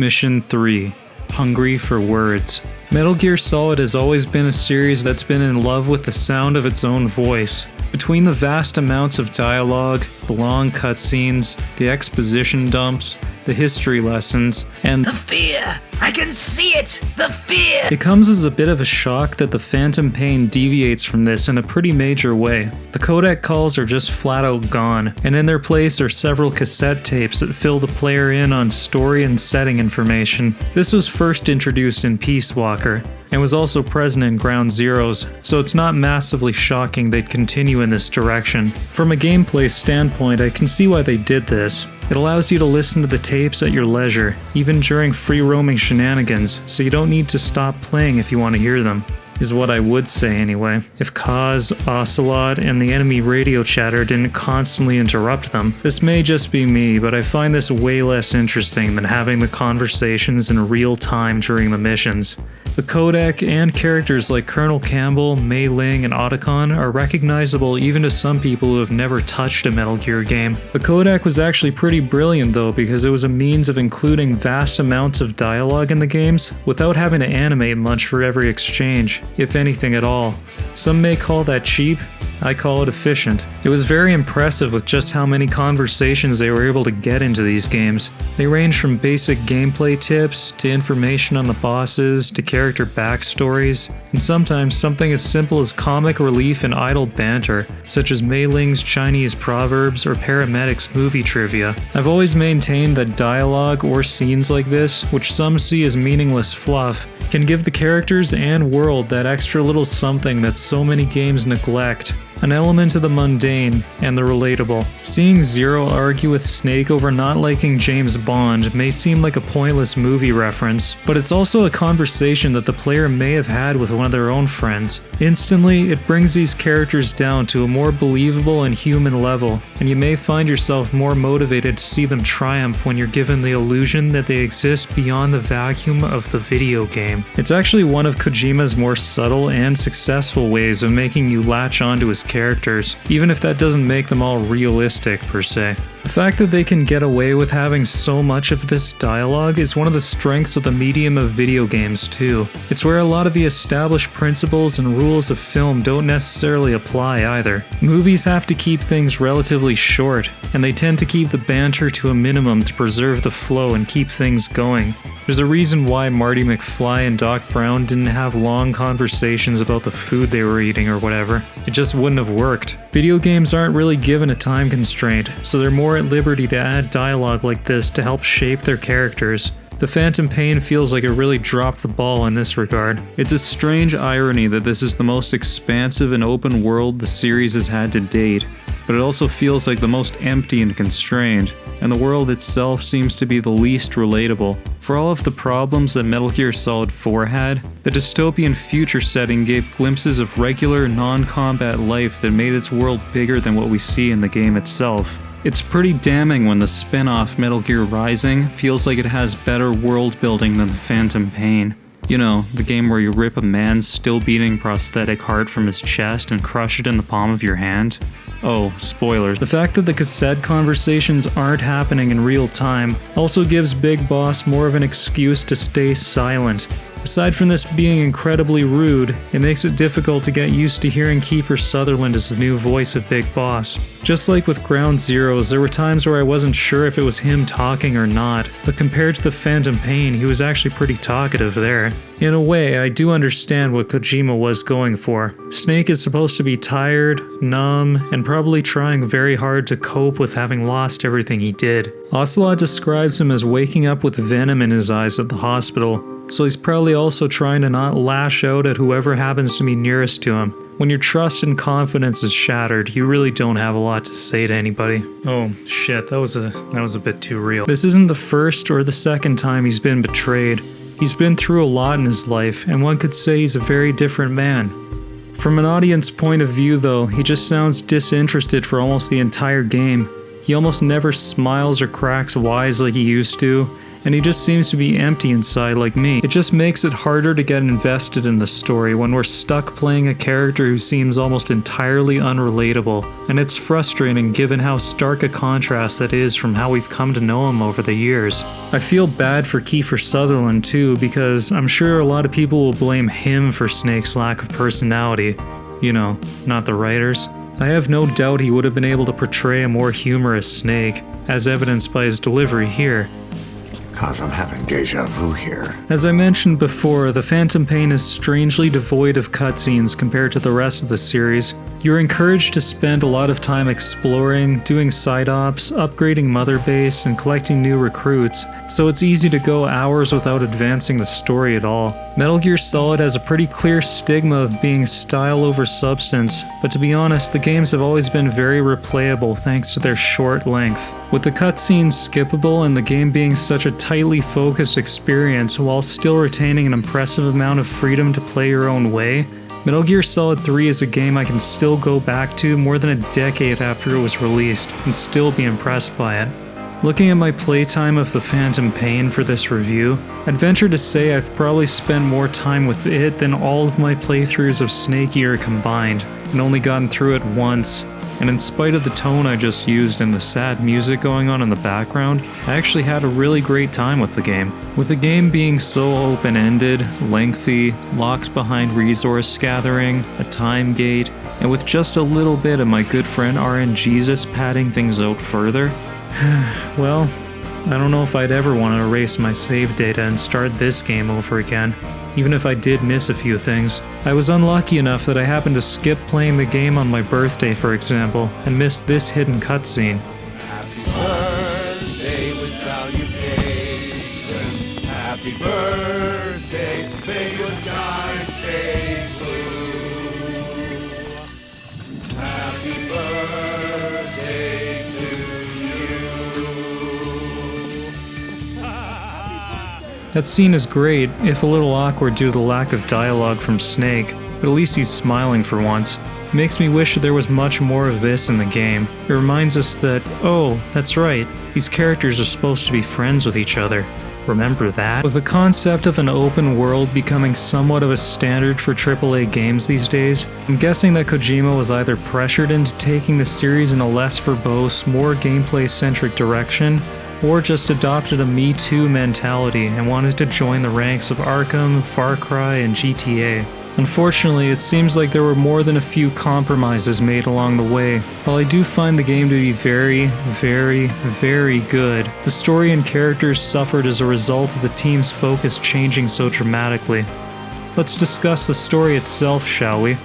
Mission 3. Hungry for Words. Metal Gear Solid has always been a series that's been in love with the sound of its own voice. Between the vast amounts of dialogue, the long cutscenes, the exposition dumps, the history lessons, and the fear! I can see it! The fear! It comes as a bit of a shock that the Phantom Pain deviates from this in a pretty major way. The codec calls are just flat out gone, and in their place are several cassette tapes that fill the player in on story and setting information. This was first introduced in Peace Walker, and was also present in Ground Zeroes, so it's not massively shocking they'd continue in this direction. From a gameplay standpoint, I can see why they did this. It allows you to listen to the tapes at your leisure, even during free-roaming shenanigans, so you don't need to stop playing if you want to hear them. Is what I would say anyway. If Kaz, Ocelot, and the enemy radio chatter didn't constantly interrupt them. This may just be me, but I find this way less interesting than having the conversations in real time during the missions. The codec and characters like Colonel Campbell, Mei Ling, and Otacon are recognizable even to some people who have never touched a Metal Gear game. The codec was actually pretty brilliant though, because it was a means of including vast amounts of dialogue in the games without having to animate much for every exchange, if anything at all. Some may call that cheap, I call it efficient. It was very impressive with just how many conversations they were able to get into these games. They range from basic gameplay tips, to information on the bosses, to character backstories, and sometimes something as simple as comic relief and idle banter, such as Mei Ling's Chinese proverbs or Paramedics movie trivia. I've always maintained that dialogue or scenes like this, which some see as meaningless fluff, can give the characters and world that extra little something that so many games neglect. An element of the mundane and the relatable. Seeing Zero argue with Snake over not liking James Bond may seem like a pointless movie reference, but it's also a conversation that the player may have had with one of their own friends. Instantly, it brings these characters down to a more believable and human level, and you may find yourself more motivated to see them triumph when you're given the illusion that they exist beyond the vacuum of the video game. It's actually one of Kojima's more subtle and successful ways of making you latch onto his characters, even if that doesn't make them all realistic per se. The fact that they can get away with having so much of this dialogue is one of the strengths of the medium of video games too. It's where a lot of the established principles and rules of film don't necessarily apply either. Movies have to keep things relatively short, and they tend to keep the banter to a minimum to preserve the flow and keep things going. There's a reason why Marty McFly and Doc Brown didn't have long conversations about the food they were eating or whatever. It just wouldn't have worked. Video games aren't really given a time constraint, so they're more at liberty to add dialogue like this to help shape their characters. The Phantom Pain feels like it really dropped the ball in this regard. It's a strange irony that this is the most expansive and open world the series has had to date, but it also feels like the most empty and constrained, and the world itself seems to be the least relatable. For all of the problems that Metal Gear Solid 4 had, the dystopian future setting gave glimpses of regular, non-combat life that made its world bigger than what we see in the game itself. It's pretty damning when the spin-off Metal Gear Rising feels like it has better world building than the Phantom Pain. You know, the game where you rip a man's still-beating prosthetic heart from his chest and crush it in the palm of your hand. Oh, spoilers. The fact that the cassette conversations aren't happening in real time also gives Big Boss more of an excuse to stay silent. Aside from this being incredibly rude, it makes it difficult to get used to hearing Kiefer Sutherland as the new voice of Big Boss. Just like with Ground Zeroes, there were times where I wasn't sure if it was him talking or not, but compared to the Phantom Pain, he was actually pretty talkative there. In a way, I do understand what Kojima was going for. Snake is supposed to be tired, numb, and probably trying very hard to cope with having lost everything he did. Ocelot describes him as waking up with venom in his eyes at the hospital, so he's probably also trying to not lash out at whoever happens to be nearest to him. When your trust and confidence is shattered, you really don't have a lot to say to anybody. Oh shit, that was a bit too real. This isn't the first or the second time he's been betrayed. He's been through a lot in his life, and one could say he's a very different man. From an audience point of view though, he just sounds disinterested for almost the entire game. He almost never smiles or cracks wise like he used to, and he just seems to be empty inside like me. It just makes it harder to get invested in the story when we're stuck playing a character who seems almost entirely unrelatable, and it's frustrating given how stark a contrast that is from how we've come to know him over the years. I feel bad for Kiefer Sutherland too, because I'm sure a lot of people will blame him for Snake's lack of personality. You know, not the writers. I have no doubt he would have been able to portray a more humorous Snake, as evidenced by his delivery here. Cause I'm having deja vu here. As I mentioned before, the Phantom Pain is strangely devoid of cutscenes compared to the rest of the series. You're encouraged to spend a lot of time exploring, doing side ops, upgrading Mother Base, and collecting new recruits, so it's easy to go hours without advancing the story at all. Metal Gear Solid has a pretty clear stigma of being style over substance, but to be honest, the games have always been very replayable thanks to their short length. With the cutscenes skippable and the game being such a tightly focused experience while still retaining an impressive amount of freedom to play your own way, Metal Gear Solid 3 is a game I can still go back to more than a decade after it was released and still be impressed by it. Looking at my playtime of the Phantom Pain for this review, I'd venture to say I've probably spent more time with it than all of my playthroughs of Snake Eater combined, and only gotten through it once. And in spite of the tone I just used and the sad music going on in the background, I actually had a really great time with the game. With the game being so open-ended, lengthy, locked behind resource gathering, a time gate, and with just a little bit of my good friend RNGesus padding things out further, well, I don't know if I'd ever want to erase my save data and start this game over again, even if I did miss a few things. I was unlucky enough that I happened to skip playing the game on my birthday, for example, and missed this hidden cutscene. Happy birthday with salutations. Happy birthday, may your sky stay blue. Happy birthday to you. That scene is great, if a little awkward due to the lack of dialogue from Snake, but at least he's smiling for once. It makes me wish there was much more of this in the game. It reminds us that, oh, that's right, these characters are supposed to be friends with each other. Remember that? With the concept of an open world becoming somewhat of a standard for AAA games these days, I'm guessing that Kojima was either pressured into taking the series in a less verbose, more gameplay-centric direction, or just adopted a Me Too mentality and wanted to join the ranks of Arkham, Far Cry, and GTA. Unfortunately, it seems like there were more than a few compromises made along the way. While I do find the game to be very, very, very good, the story and characters suffered as a result of the team's focus changing so dramatically. Let's discuss the story itself, shall we?